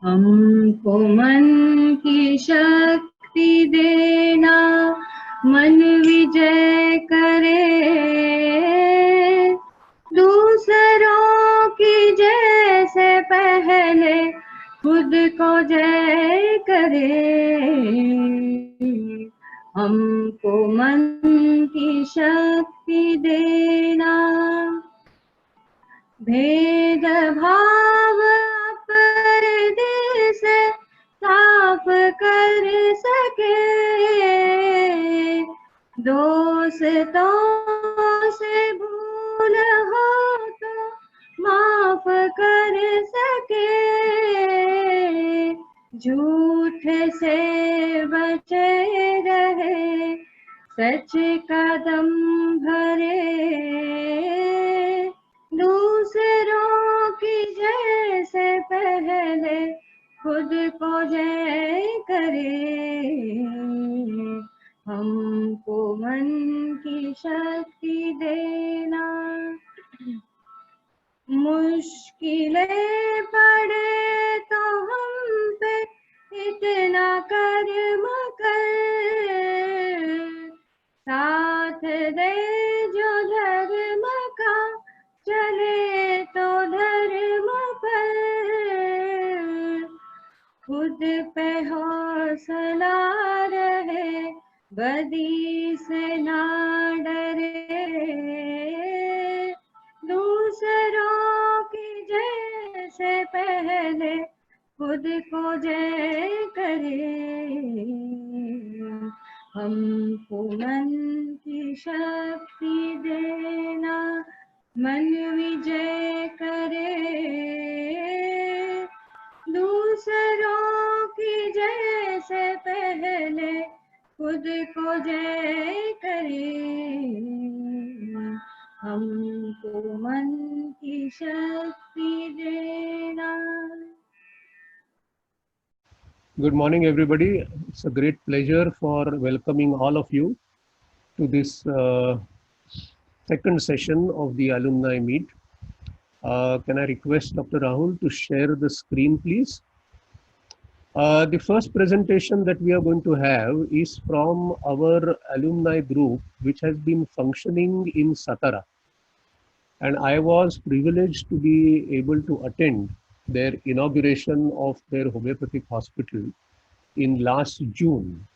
हमको मन की शक्ति देना, मन विजय करे, दूसरों की जैसे पहले खुद को जय करे। हमको मन की शक्ति देना, भेद भाव पर दिल से साफ कर सके, दोस्तों से भूल हो तो माफ कर सके, झूठ से बचे रहे, सच कदम भरे, दूसरों की जैसे पहले खुद को जय करे। हमको मन की शक्ति देना, मुश्किलें पड़े तो हम पे इतना कर्म कर, साथ दे जो धर्म का, चले तो धर्म पर, खुद पे हौसला रहे, बदी से ना डरे, दूसरों की जैसे पहले खुद को जय करे। हमको मन की शक्ति देना, मन विजय करे, दूसरों की जैसे पहले खुद को जय करे। हमको मन की शक्ति देना। Good morning, everybody. It's a great pleasure for welcoming all of you to this second session of the alumni meet. Can I request Dr. Rahul to share the screen, please? The first presentation that we are going to have is from our alumni group, which has been functioning in Satara. And I was privileged to be able to attend their inauguration of their homeopathic hospital in last June.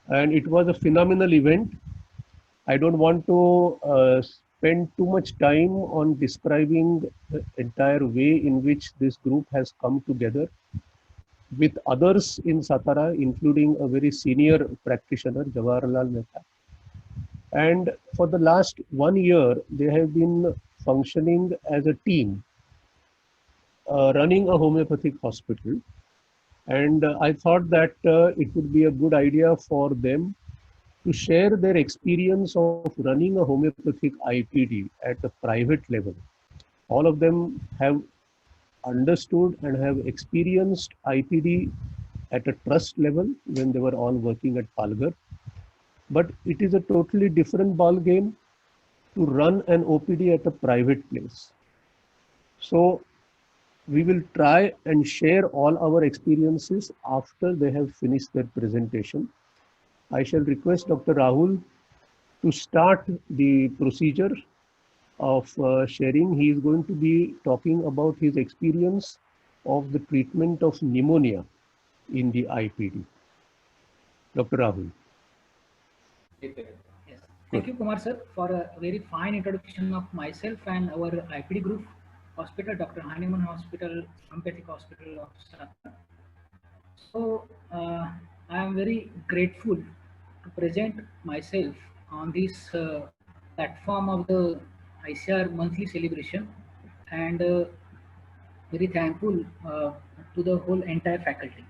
And it was a phenomenal event. I don't want to spend too much time on describing the entire way in which this group has come together with others in Satara, including a very senior practitioner, Jawaharlal Mehta. And for the last 1 year, they have been functioning as a team, running a homeopathic hospital. And I thought that it would be a good idea for them to share their experience of running a homeopathic IPD at a private level. All of them have understood and have experienced IPD at a trust level when they were all working at Palghar. But it is a totally different ball game to run an OPD at a private place. So we will try and share all our experiences after they have finished their presentation. I shall request Dr. Rahul to start the procedure of sharing. He is going to be talking about his experience of the treatment of pneumonia in the IPD. Dr. Rahul. Yes. Thank you, Kumar sir, for a very fine introduction of myself and our IPD group hospital, Dr. Hahnemann Hospital, Homeopathic Hospital of Satara. So I am very grateful to present myself on this platform of the ICR monthly celebration, and very thankful to the whole entire faculty.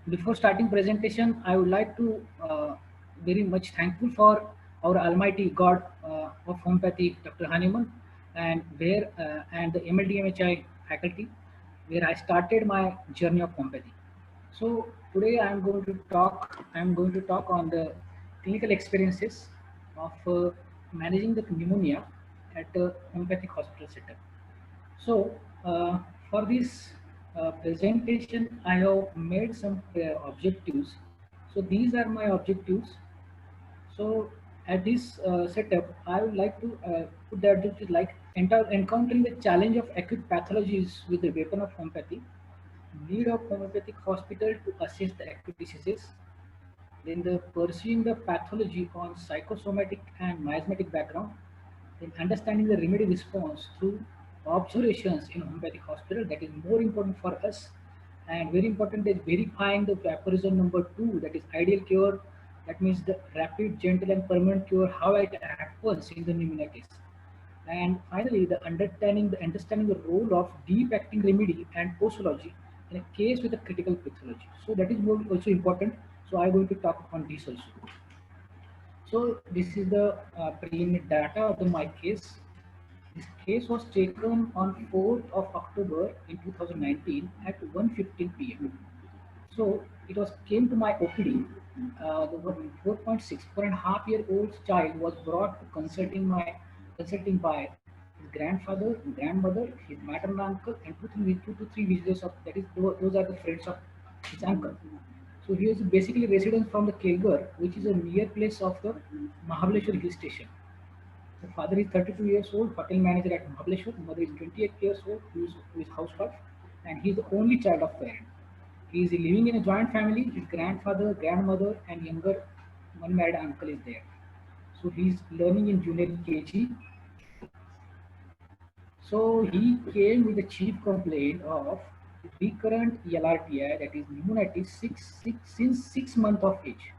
Before starting presentation, I would like to very much thankful for our Almighty God of Homeopathy, Dr. Hahnemann, and and the MLDMHI faculty, where I started my journey of homeopathy. So today I am going to talk on the clinical experiences of managing the pneumonia at a homeopathic hospital setup. So for this presentation, I have made some objectives. So these are my objectives. So at this setup, I would like to put the objective like encountering the challenge of acute pathologies with the weapon of homeopathy, need of homeopathic hospital to assess the acute diseases, then the pursuing the pathology on psychosomatic and miasmatic background, then understanding the remedy response through observations in homeopathic hospital. That is more important for us, and very important is verifying the aphorism number 2, that is ideal cure. That means the rapid, gentle, and permanent cure, how it happens in the pneumonitis. And finally, understanding the role of deep acting remedy and posology in a case with a critical pathology. So that is also important. So I'm going to talk on this also. So this is the preliminary data of my case. This case was taken on 4th of October in 2019 at 1:15 p.m. So it was came to my OPD. The 4.6, 4.5-year-old child was brought to consulting by his grandfather, grandmother, his maternal uncle, and two to three visitors of, that is those are the friends of his uncle. So he was basically resident from the Kelgar, which is a near place of the Mahabaleshwar hill station. The father is 32 years old, hotel manager at Mahabaleshwar. The mother is 28 years old, who is housewife, and he is the only child of parent. He is living in a joint family. His grandfather, grandmother, and younger unmarried uncle is there. So he is learning in junior KG. So he came with a chief complaint of recurrent LRTI, that is pneumonitis, since 6 months of age.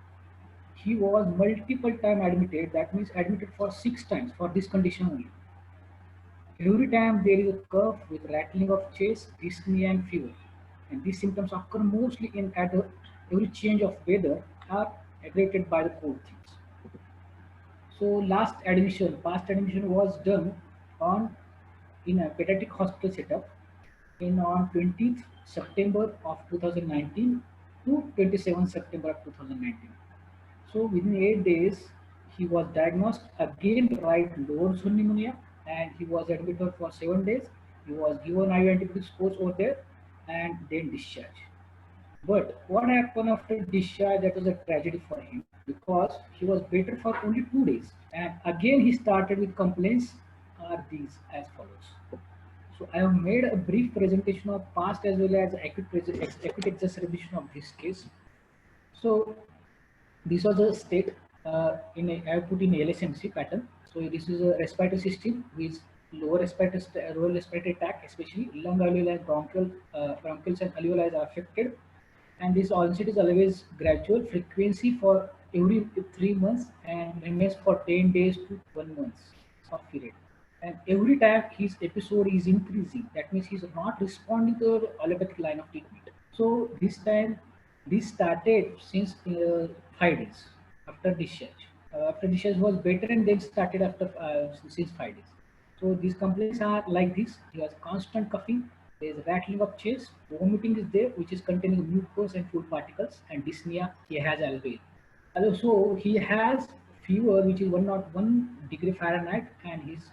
He was multiple time admitted. That means admitted for 6 times for this condition only. Every time there is a cough with rattling of chest, dyspnea, and fever, and these symptoms occur mostly in at every change of weather are aggravated by the cold things. So past admission was done on in a pediatric hospital setup in on 20th September of 2019 to 27th September of 2019. So within 8 days, he was diagnosed again with right lower zone pneumonia, and he was admitted for 7 days. He was given IV antibiotic course over there, and then discharged. But what happened after discharge? That was a tragedy for him, because he was better for only 2 days, and again he started with complaints. Are these as follows? So I have made a brief presentation of past as well as acute exacerbation of this case. So this was a state I put in LSMC pattern. So this is a respiratory system with lower respiratory tract, especially lung alveoli and bronchioles and alveoli are affected. And this onset is always gradual, frequency for every 3 months, and remains for 10 days to 1 month of period. And every time his episode is increasing, that means he's not responding to the allopathic line of treatment. So this started since 5 days after discharge. After discharge was better, and then started after since 5 days. So these complaints are like this. He has constant coughing, there is rattling of chest, vomiting is there, which is containing mucus and food particles, and dyspnea. He has alveoli. Also, he has fever, which is 101 degree Fahrenheit, and his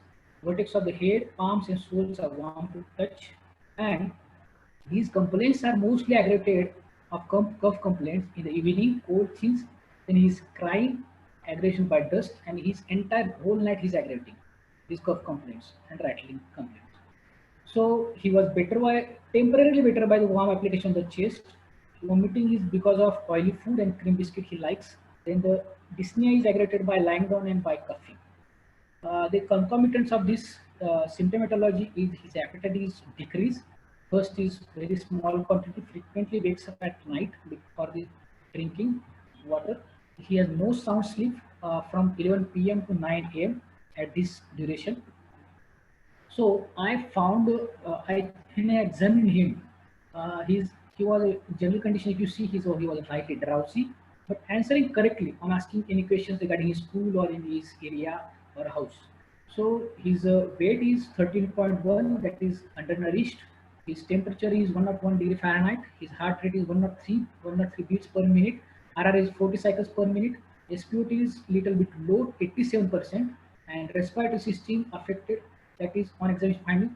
vertex of the head, palms, and soles are warm to touch. And these complaints are mostly aggravated of cough complaints in the evening, cold things. Then he is crying, aggravation by dust, and his entire whole night he's aggravating these cough complaints and rattling complaints. So he was temporarily better by the warm application of the chest. Vomiting is because of oily food and cream biscuit he likes. Then the dyspnea is aggravated by lying down and by coughing. The concomitants of this symptomatology is his appetite is decreased. First is very small quantity, frequently wakes up at night for the drinking water. He has no sound sleep from 11 p.m. to 9 a.m. at this duration. So I found, when I examined him, he was a general condition. If you see, he was slightly drowsy, but answering correctly on asking any questions regarding his school or in his area or house. So his weight is 13.1, that is undernourished. His temperature is 101 degree Fahrenheit. His heart rate is 103 beats per minute. RR is 40 cycles per minute. SpO2 is little bit low, 87%, and respiratory system affected. That is on examination finding.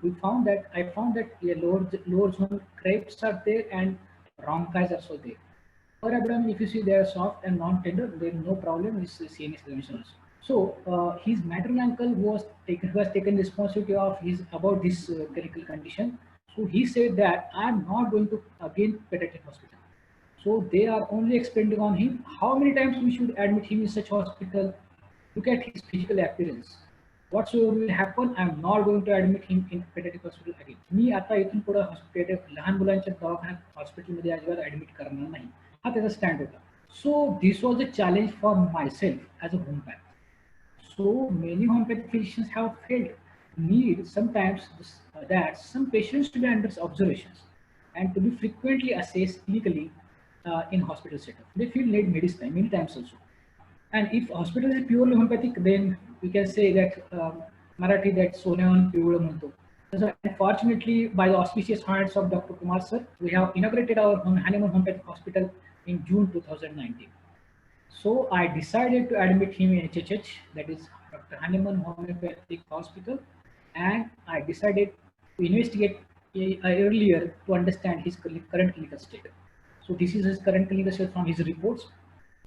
I found that a lower zone crepes are there and bronchi are also there. For abdomen, if you see they are soft and non-tender, there is no problem with CNS examination also. So his maternal uncle who has taken responsibility of his about this clinical condition. So he said that I am not going to again pediatric hospital. So they are only expending on him. How many times we should admit him in such hospital? Look at his physical appearance. Whatsoever will happen, I am not going to admit him in pediatric hospital again. मी आता इथून पुढे hospital लहान मुलांच्या दवाखान्यात हॉस्पिटलमध्ये अजिबात admit करणार नाही हा त्याचा स्टँड होता. So this was a challenge for myself as a homeopath. So many homeopathic physicians have felt need sometimes that some patients to be under observations and to be frequently assessed clinically in hospital setup. They feel need medicine many times also. And if hospital is purely homeopathic, then we can say that Marathi that Sonevan Pivula Munto. So unfortunately, by the auspicious hands of Dr. Kumar sir, we have inaugurated our Hahnemann Homeopathic Hospital in June 2019. So I decided to admit him in HHH, that is Dr. Hahnemann Homeopathic Hospital, and I decided to investigate earlier to understand his current clinical state. So this is his current clinical state from his reports.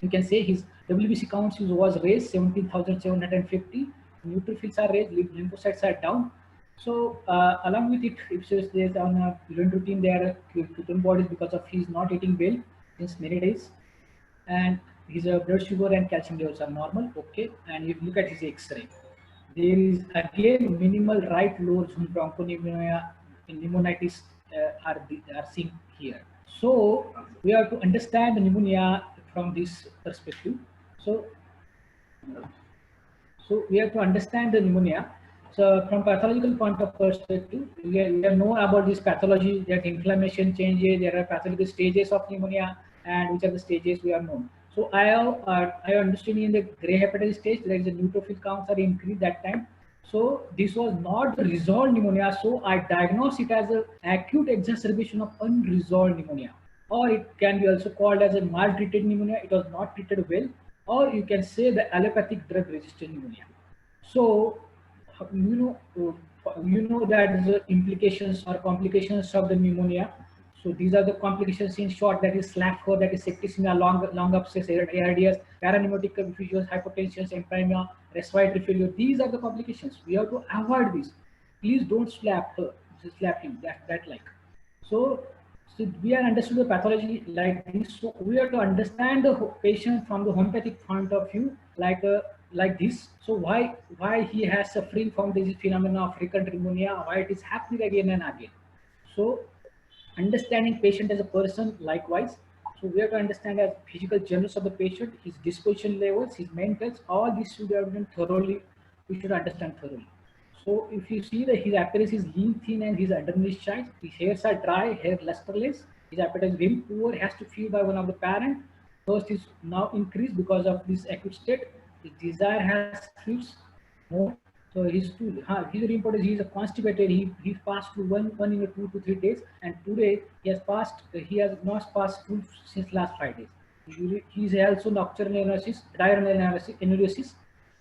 You can say his WBC counts was raised 17,750, neutrophils are raised, lymphocytes are down. So along with it, if there's on a urine routine, there are ketone bodies because of he's not eating well since many days, and his blood sugar and calcium levels are normal. Okay, and if you look at his X-ray, there is again minimal right lower zone bronchopneumonia and pneumonitis are seen here. So we have to understand the pneumonia from this perspective. So we have to understand the pneumonia. So from pathological point of perspective, we know about this pathology, that inflammation changes, there are pathological stages of pneumonia, and which are the stages we are known. So I understand in the gray hepatitis stage, there is a neutrophil counts are increased that time. So this was not the resolved pneumonia. So I diagnosed it as an acute exacerbation of unresolved pneumonia, or it can be also called as a maltreated pneumonia. It was not treated well, or you can say the allopathic drug resistant pneumonia. So you know that the implications or complications of the pneumonia. So these are the complications in short, that is SLAP4, that is septicemia, long abscess, ARDS, parapneumotic confusions, hypotension, empyema, respiratory failure. These are the complications. We have to avoid this. Please don't slap him, that like. So we are understood the pathology like this. So we have to understand the patient from the homeopathic point of view, like this. So why he has suffering from this phenomena of recurrent pneumonia, why it is happening again and again. So understanding patient as a person likewise. So we have to understand as physical generals of the patient, his disposition levels, his mentals, all this should have been thoroughly, we should understand thoroughly. So if you see that his appearance is lean, thin, and his underneath shines, his hairs are dry, hair lusterless, his appetite is very poor, has to feed by one of the parent. Thirst is now increased because of this acute state. His desire has fits more. So his report is he is constipated. He passed through one in 2 to 3 days, and today he has not passed through since last 5 days. He is also nocturnal diurnal.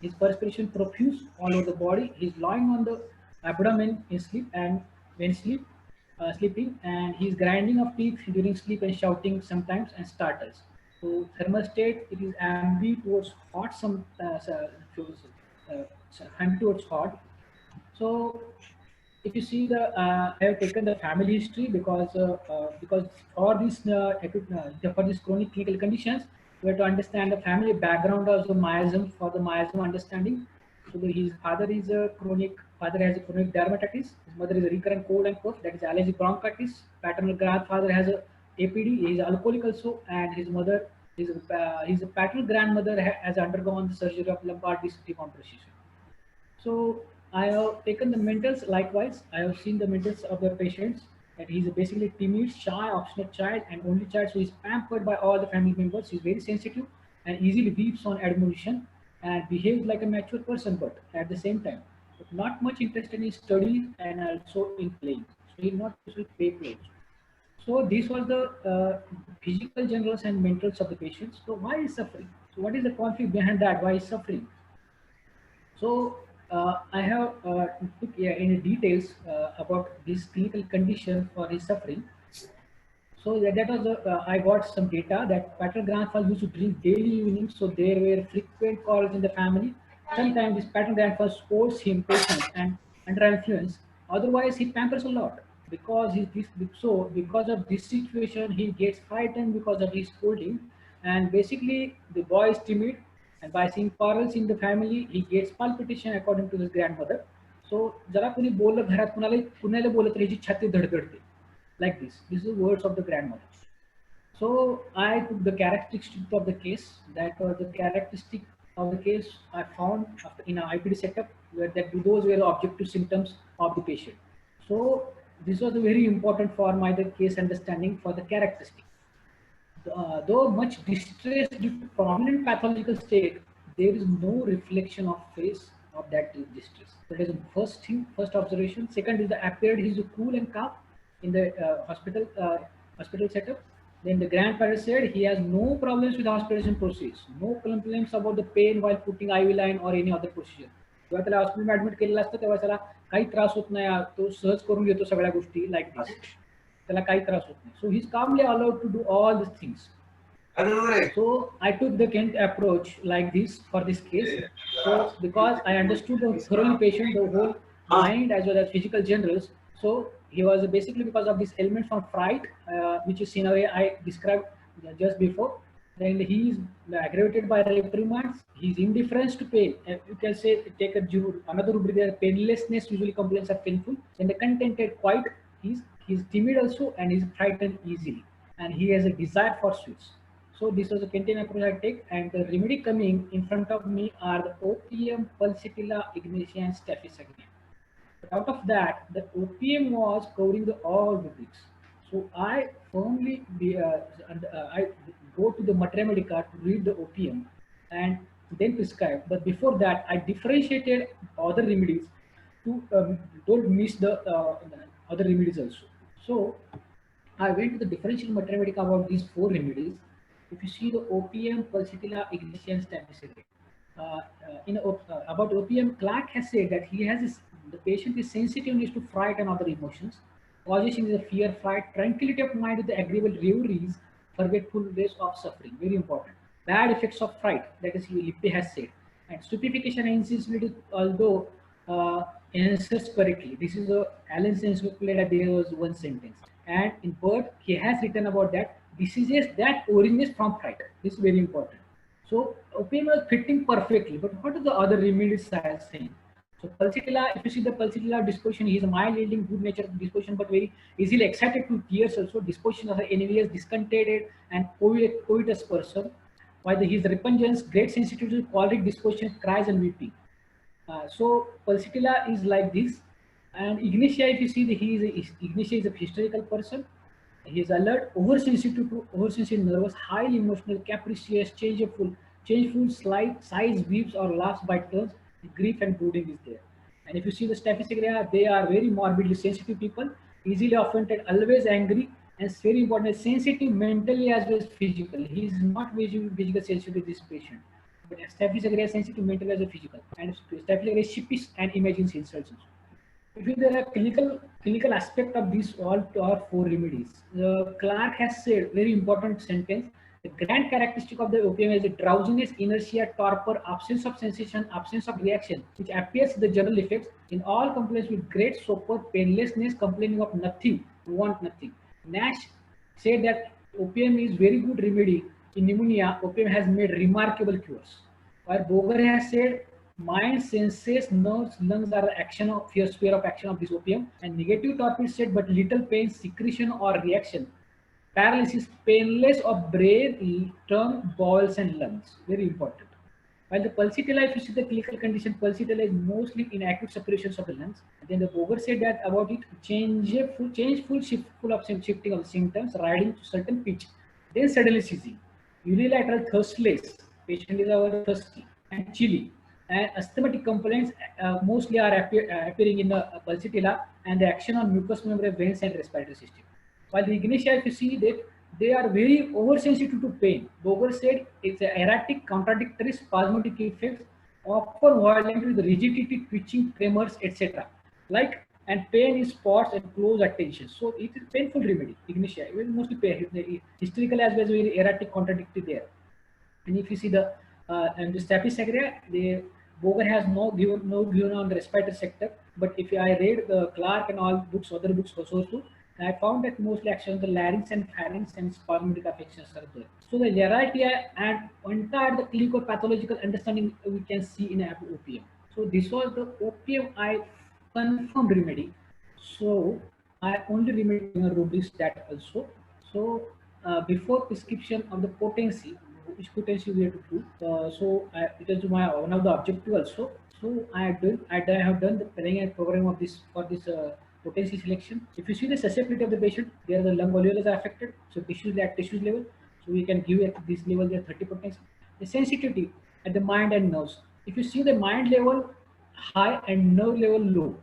His perspiration profuse all over the body. He's lying on the abdomen in sleep, and when sleeping, and he's grinding of teeth during sleep and shouting sometimes and startles. So thermostat, it is ambient towards hot, ambient towards hot. So if you see I have taken the family history because for this for this chronic clinical conditions, we have to understand the family background of the miasm for the miasm understanding. So his father has a chronic dermatitis. His mother is a recurrent cold and cough, that is allergic bronchitis. Paternal grandfather has a APD. He is alcoholic also, and his paternal grandmother has undergone the surgery of lumbar disc decompression. So I have taken the mentals likewise. I have seen the mentals of the patients, and he's basically timid, shy, obstinate child, and only child, so he's pampered by all the family members. He's very sensitive and easily weeps on admonition and behaves like a mature person, but at the same time, but not much interested in studies and also in playing. So he's not usually play. So this was the physical generals and mentals of the patients. So why is suffering? So what is the conflict behind that? Why is suffering? So I have took in details about this clinical condition for his suffering. So that was I got some data that paternal grandfather used to drink daily evening. So there were frequent calls in the family. Sometimes this paternal grandfather scolds him patience and under influence. Otherwise, he pampers a lot because because of this situation he gets frightened because of his scolding, and basically the boy is timid, and by seeing quarrels in the family he gets palpitation according to his grandmother. So जरा कोणी बोललं घरात कुणाला बोललं तर ह्याची छाती धडधडते like this. This is the words of the grandmother. So I took the characteristic of the case. That was the characteristic of the case I found in an IPD setup where that those were the objective symptoms of the patient. So this was very important for my the case understanding for the characteristic. Though much distress due to prominent pathological state, there is no reflection of face of that distress. That is the first thing, first observation. Second is the appeared he is cool and calm in the hospital setup. Then the grandparents said he has no problems with the hospitalization process, no complaints about the pain while putting IV line or any other procedure. जेव्हा त्याला hospital admit केलेलं असतं तेव्हा त्याला काही त्रास होत नाही, तो सहज करून घेतो सगळ्या गोष्टी लाईक दिस, त्याला काही त्रास होत नाही. So he's calmly allowed to do all these things. So I took the Kent approach like this for this case. So because I understood the thoroughly patient, the whole mind as well as physical generals. So he was basically because of this element from fright, which is in a way I described just before. Then he is aggravated by reprimands. His indifference to pain. You can say take another rubric there. Painlessness usually complaints are painful. And the contented, quiet. He's timid also, and he's frightened easily, and he has a desire for sweets. So this was a Kentian approach I take, and the remedy coming in front of me are the opium, pulsatilla, ignatia, and staphysagria. But out of that, the opium was covering all rubrics. So I firmly I go to the Materia Medica to read the opium and then prescribe. But before that, I differentiated other remedies to don't miss the other remedies also. So I went to the differential Materia Medica about these 4 remedies. If you see the opium, pulsatilla, ignatia, and staphysagria. About opium, Clark has said that the patient is sensitive to fright and other emotions. Causation is a fear, fright, tranquility of mind with the agreeable reveries, forgetfulness of suffering. Very important. Bad effects of fright, that is Lippe has said. And stupefaction and insensibility, although answers correctly. This is Alan's encyclopedia, there was one sentence. And in Bird, he has written about that. Diseases that originate from fright. This is very important. So opium was fitting perfectly, but what are the other remedies I am saying? So pulsatilla, if you see the pulsatilla disposition, he is a mild yielding, good natured disposition, but very easily excited to tears also. Disposition of the envious, discontented, and covetous person. While his repugnance, great sensitivity to choleric disposition, cries and weeping. So pulsatilla is like this. And ignatia, if you see, ignatia is a historical person. He is alert, oversensitive, nervous, highly emotional, capricious, changeful, slight, sighs, weeps, or laughs by turns. Grief and brooding is there. And if you see the staphysagria, they are very morbidly sensitive people, easily offended, always angry, and it's very important, sensitive mentally as well as physically. He is not physical sensitive, this patient. But staphysagria is sensitive mentally as well as physical. And staphysagria is sheepish and imagines insults. If there are clinical aspect of these all 4 remedies, Clark has said very important sentence. The grand characteristic of the opium is a drowsiness, inertia, torpor, absence of sensation, absence of reaction, which appears the general effects in all complaints with great sopor, painlessness, complaining of nothing, want nothing. Nash said that opium is very good remedy in pneumonia. Opium has made remarkable cures. While Boger has said mind, senses, nerves, lungs are action of sphere of action of this opium, and negative torpor said but little pain, secretion or reaction. Paralysis, painless of brain, tongue, bowels and lungs. Very important. While the pulsatilla, if you see the clinical condition, pulsatilla is mostly in acute separations of the lungs. And then the Boger said that about it, shifting of the symptoms, riding to certain pitch, then suddenly ceasing. Unilateral thirstless, patient is thirsty and chilly. And asthmatic complaints mostly are appearing in the pulsatilla, and the action on mucous membrane, veins and respiratory system. While the Ignatia, if you see that they are very oversensitive to pain. Boger said it's an erratic, contradictory, spasmodic effects, often violent with rigidity, twitching, tremors, etc. Like, and pain in spots and close attention. So it is painful remedy. Ignatia, it will mostly pain, historical as well as very erratic, contradictory there. And if you see the and the Staphylococcus aureus, the Boger has no given on the respiratory sector. But if I read the Clark and all books, other books also too, I found that mostly actually the larynx and pharynx and spasmodic affections are there. So the variety and entire the clinical pathological understanding we can see in opium. So this was the opium I confirmed remedy. So I only remedy Rubis that also. So before prescription of the potency, which potency we have to do. It is my one of the objective also. So I have done the planning and program of this for this potency selection. If you see the susceptibility of the patient, there the lung alveolus are affected. So tissues at tissues level. So we can give at this level there 30 potency. The sensitivity at the mind and nerves. If you see the mind level high and nerve level low.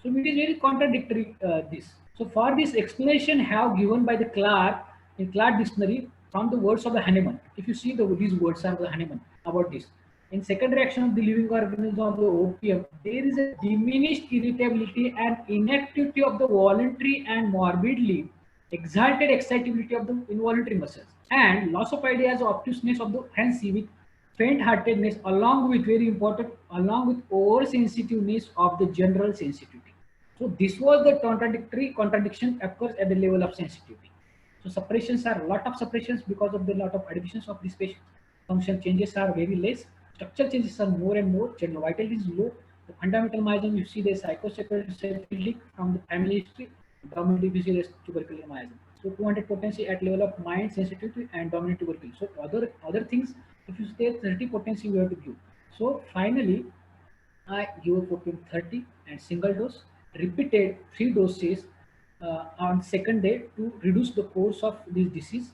So it is very contradictory this. So for this explanation have given by the Clark in Clark dictionary from the words of the Hahnemann. If you see these words are the Hahnemann about this. In second reaction of the living organisms of the opium, there is a diminished irritability and inactivity of the voluntary and morbidly exalted excitability of the involuntary muscles and loss of ideas of obtuseness of the fancy with faint-heartedness along with very important along with oversensitiveness of the general sensitivity. So this was the contradiction occurs at the level of sensitivity. So suppressions are a lot of suppressions because of the lot of additions of this patient. Function changes are very less. Structural changes are more and more. General vitality is low. The fundamental miasm, you see the psychocephalic from the family history. Dominant if you see the tubercular miasm. So 200 potency at level of mind sensitivity and dominant tuberculosis. So other things, if you say 30 potency, we have to give. So finally, I give a opium 30 and single dose, repeated 3 doses on second day to reduce the course of this disease.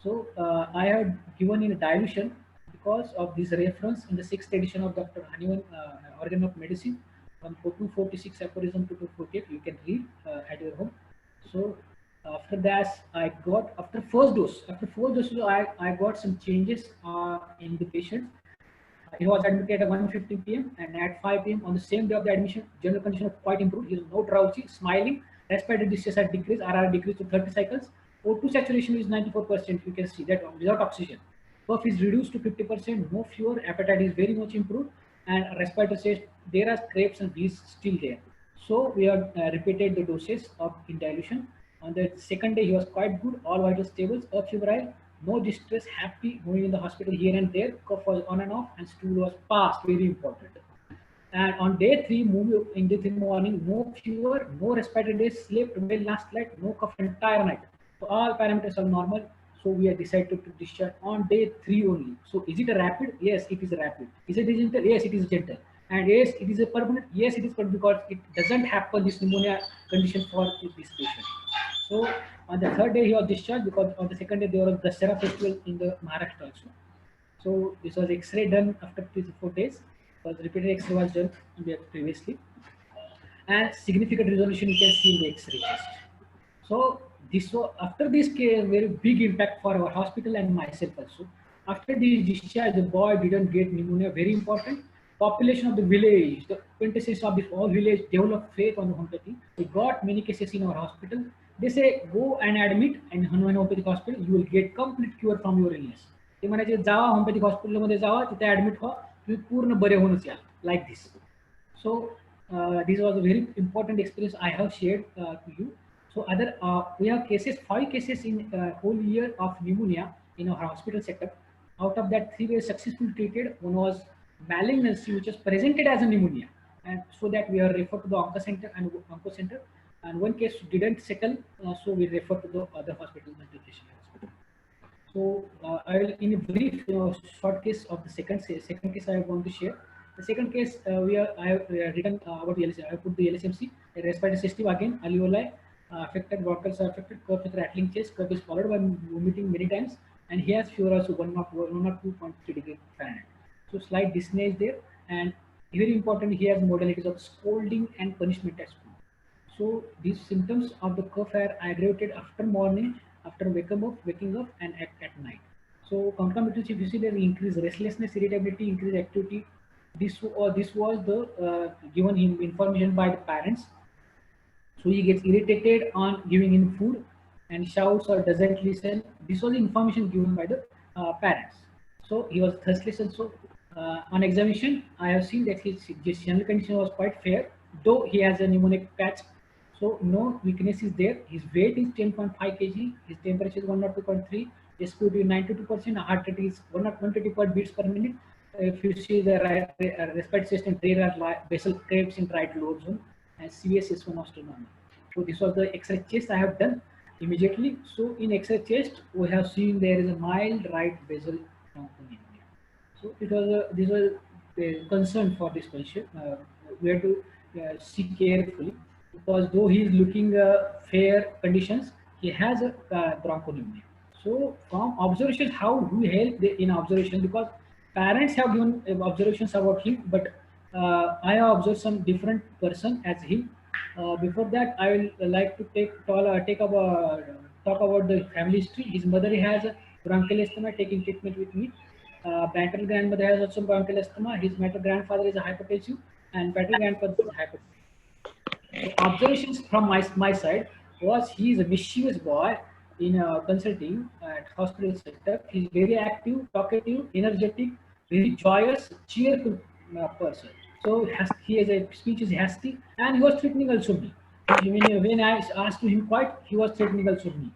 So I have given in a dilution because of this reference in the 6th edition of Dr. Hahnemann Organ of Medicine from 246 aphorism to 248. You can read at your home. So after that, I got after fourth dose, I got some changes in the patient. He was admitted at 1:15 p.m. and at 5 p.m. on the same day of the admission, general condition was quite improved. He is no drowsy, smiling, respiratory distress had decreased, RR decreased to 30 cycles. O2 saturation is 94%. You can see that without oxygen. Puff is reduced to 50%, no fever, appetite is very much improved, and respiratory says there are scrapes and bleeds still there. So we have repeated the doses of in dilution. On the second day, he was quite good, all vital stables, febrile, no distress, happy, moving in the hospital here and there, cough was on and off, and stool was passed, very important. And on day 3, in day 3 morning, no fever, no respiratory days, slept well last night, no cough entire night. So all parameters are normal. So we have decided to discharge on day 3 only. So is it a rapid? Yes, it is a rapid. Is it gentle? Yes, it is gentle. And yes, it is a permanent. Yes, it is permanent because it doesn't happen this pneumonia condition for this patient. So on the third day he was discharged because on the second day there was the Dussehra festival in the Maharashtra also. So this was X-ray done after 3 to 4 days. Because repeated X-ray was done previously, and significant resolution you can see in the X-ray chest. So this was after this case very big impact for our hospital and myself also. After this discharge, the boy didn't get pneumonia. Very important. Population of the village, the quintessence of this all village developed faith on the homeopathy. We got many cases in our hospital. They say go and admit in homeopathic hospital, you will get complete cure from your illness. ते म्हणायचे जावा homeopathic हॉस्पिटलमध्ये जावा तिथे admit व्हा तुम्ही पूर्ण बरे होऊनच या like this. So this was a very important experience I have shared to you. So we have 5 cases in whole year of pneumonia in our hospital setup. Out of that, 3 were successfully treated. One was malignancy, which was presented as a pneumonia, and so that we are referred to the onco center. And one case didn't settle, so we refer to the other hospital, hospital. So I will, in a brief, short case of the second case I want to share. The second case I have written about the LSMC. I have put the LSMC, a respiratory system again, alveoli affected, bronchioles are affected, cough with rattling chest, cough is followed by vomiting many times, and he has fever also 102.3 degrees Fahrenheit. So slight dyspnea is there, and very important, he has modalities of scolding and punishment at school. So these symptoms of the cough are aggravated after morning, after waking up, and at night. So concomitants, if you see, there increase restlessness, irritability, increase activity. This was the given him information by the parents. So he gets irritated on giving him food and shouts or doesn't listen. This was the information given by the parents. So he was thirstless, and so on examination, I have seen that his general condition was quite fair, though he has a pneumonic patch. So no weakness is there. His weight is 10.5 kg. His temperature is 102.3. SpO2 92%. Heart rate is 120 beats per minute. If you see the respiratory system, there are basal crepes in right lower zone, and CVS is one normal. So this was the X-ray chest I have done immediately. So in X-ray chest, we have seen there is a mild right basal pneumonia. So it was this was a concern for this patient. We have to see carefully, because though he is looking fair conditions, he has a bronchopneumonia. So from observations, how we help in observation, because parents have given observations about him, but I have observed some different person as him. Before that, I will like to talk about the family history. His mother has a bronchial asthma, taking treatment with me. Paternal grandmother has also bronchial asthma. His maternal grandfather is a hypertensive, and paternal grandfather is hypertensive. So observations from my side was he is a mischievous boy in consulting at hospital sector. He's very active, talkative, energetic, very joyous, cheerful person. So he has a speech is hasty, and he was threatening also me. When I asked to him quite, he was threatening also me.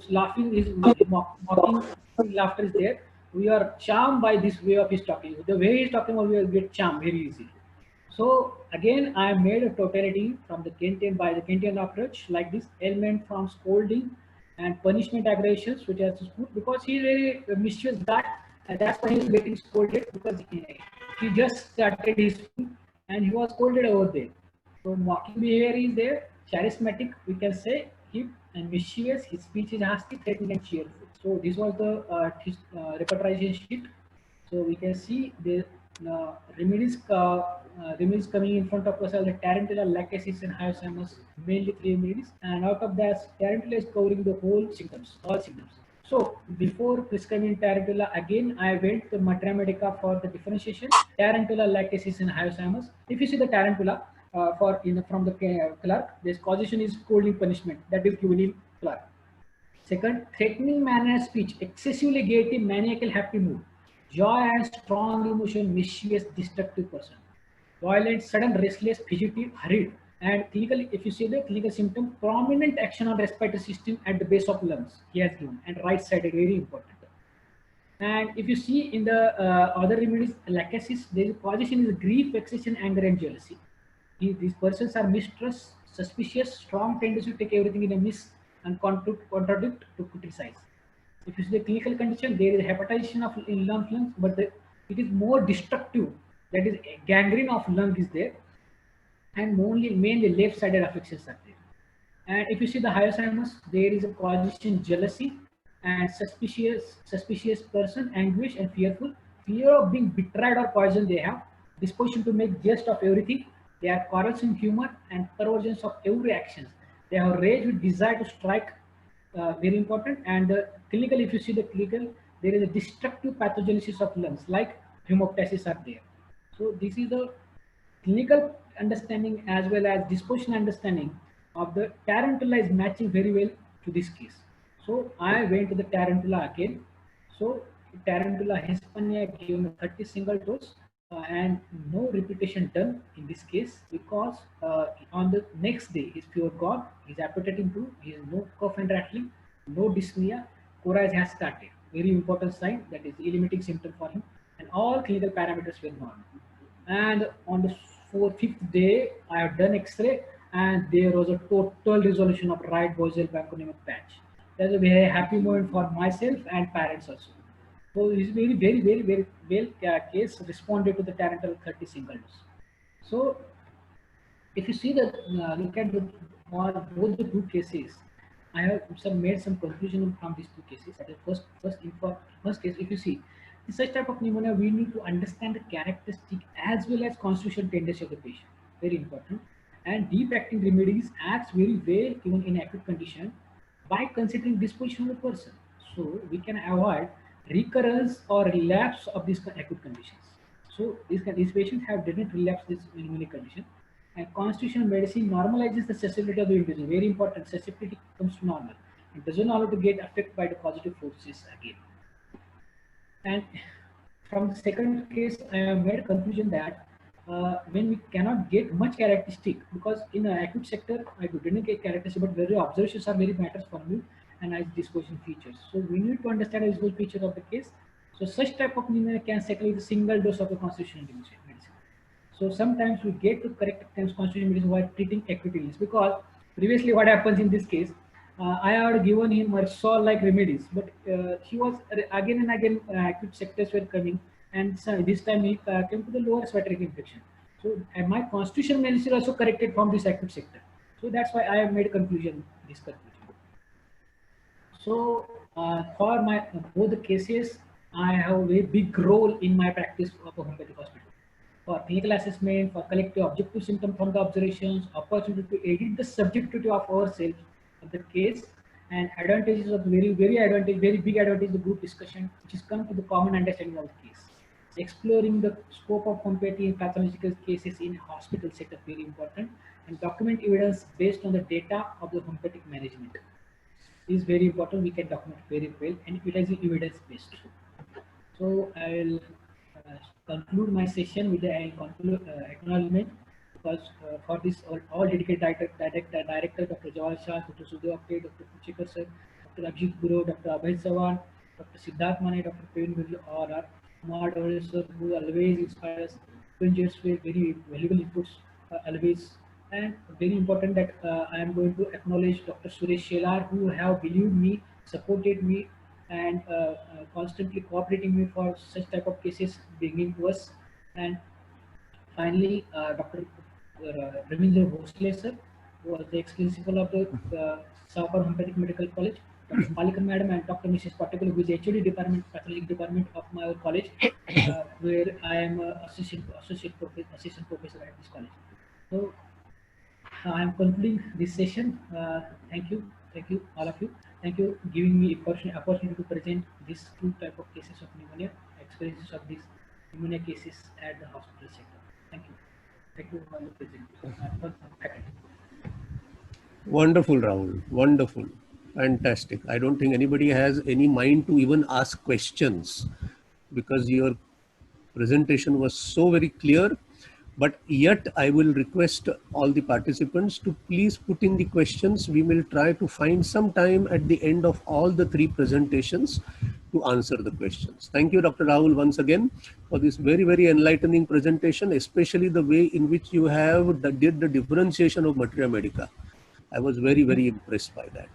Laughing is mocking laughter is there. We are charmed by this way of his talking. The way he's talking, we will get charmed very easily. So again, I made a totality from the Kentian by the Kentian approach, like this element from scolding and punishment aggressions, which has to school, because he's a mischievous guy, and that's why he's getting scolded, because he just started his school and he was scolded over there. So mocking behavior is there, charismatic, we can say, hip and mischievous. His speech is nasty, threatening, and cheerful. So this was the repertorization sheet. So we can see the remedies coming in front of us are the tarantula, lachesis, and hyoscyamus, mainly 3 remedies. And out of that, tarantula is covering the whole symptoms, all symptoms. So before prescribing tarantula, again I went to Matra Medica for the differentiation, tarantula, lachesis, and hyoscyamus. If you see the tarantula from the clerk, this causation is scolding punishment, that is given in clerk. Second, threatening manner of speech, excessively gaiety, maniacal happy mood, joy and strong emotion, mischievous, destructive person, violent, sudden, restless, fidgety, hurried. And clinically, if you see the clinical symptom, prominent action on respiratory system at the base of lungs, he has given, and right-sided, very important. And if you see in the other remedies, lachesis, the causation is grief, vexation, anger, and jealousy. These persons are mistrust, suspicious, strong tendency to take everything in a miss, and contradict to criticize. If you see the clinical condition, there is hepatization of lungs, but it is more destructive. That is, gangrene of lung is there, and mainly left-sided affections are there. And if you see the hyoscyamus, there is a causation jealousy and suspicious person, anguish and fearful, fear of being betrayed or poisoned. They have disposition to make jest of everything. They are quarrelsome humor and perversions of every action. They have rage with desire to strike, very important. And clinical, if you see the clinical, there is a destructive pathogenesis of lungs, like hemoptysis are there. So this is the clinical understanding as well as disposition understanding of the tarantula is matching very well to this case. So I went to the tarantula again. So tarantula hispania given 30 single dose, and no repetition done in this case, because on the next day his fever gone, his appetite improved, he has no cough and rattling, no dyspnea, courage has started. Very important sign, that is limiting symptom for him, and all clinical parameters were normal. And on the 5th day, I have done X-ray, and there was a total resolution of right basal bronchopneumic patch. That's a very happy moment for myself and parents also. So it's very well case responded to the tarantula 30 single dose. So if you see the look at both the 2 cases, I have made some conclusion from these 2 cases. At the first case, if you see in such type of pneumonia, we need to understand the characteristic as well as constitutional tendency of the patient. Very important. And deep acting remedies acts very well even in acute condition by considering disposition of the person. So we can avoid recurrence or relapse of these acute conditions. So these patients have didn't relapse this many condition. And constitutional medicine normalizes the susceptibility of the individual. Very important. Susceptibility comes to normal. It doesn't allow to get affected by the positive forces again. And from the second case, I have made a conclusion that when we cannot get much characteristic, because in the acute sector, I didn't get characteristic, but very observations are very matters for me, and as disposition features. So we need to understand the disposition features of the case. So such type of pneumonia can settle with a single dose of the constitutional medicine. So sometimes we get to correct constitutional medicine while treating acute illness, because previously what happens in this case, I had given him Marsol-like remedies, but he was again and again acute sectors were coming, and so this time he came to the lower respiratory infection. So my constitutional medicine also corrected from this acute sector. So that's why I have made a conclusion, this conclusion. So for my both the cases, I have a very big role in my practice of a homeopathic hospital. For clinical assessment, for collecting objective symptoms from the observations, opportunity to edit the subjectivity of ourselves of the case, and advantages of very big advantage the group discussion, which is come to the common understanding of the case. Exploring the scope of homeopathy in pathological cases in hospital setup, very important, and document evidence based on the data of the homeopathic management is very important. We can document very well, and it is evidence based. So I will conclude my session with the acknowledgement, because for this all dedicated director Dr. Jawal Shah, Dr. Sudhir Apte, Dr. Puchekar sir, Dr. Abhijit Guru, Dr. Abhay Sawan, Dr. Siddharth Mane, Dr. Praveen Guru, or Kumar Dore sir, who always inspires, very valuable inputs always. And very important that I am going to acknowledge Dr. Suresh Shelar, who have believed me, supported me, and constantly cooperating me for such type of cases bringing to us. And finally, Dr. Ramendra Bhosle sir, who was the ex-principal of the Savapar Homeopathic Medical College, Dr. Palika madam, and Dr. Mrs. Patekal, who is HOD department, pathology department of my college, where I am assistant professor at this college. So I am concluding this session. Thank you, all of you. Thank you giving me opportunity to present these two type of cases of pneumonia, experiences of these pneumonia cases at the hospital sector. Thank you for the presentation. Wonderful, Rahul. Wonderful. Fantastic. I don't think anybody has any mind to even ask questions, because your presentation was so very clear. But yet I will request all the participants to please put in the questions. We will try to find some time at the end of all the three presentations to answer the questions. Thank you, Dr. Rahul, once again for this very, very enlightening presentation, especially the way in which you have did the differentiation of materia medica. I was very, very impressed by that.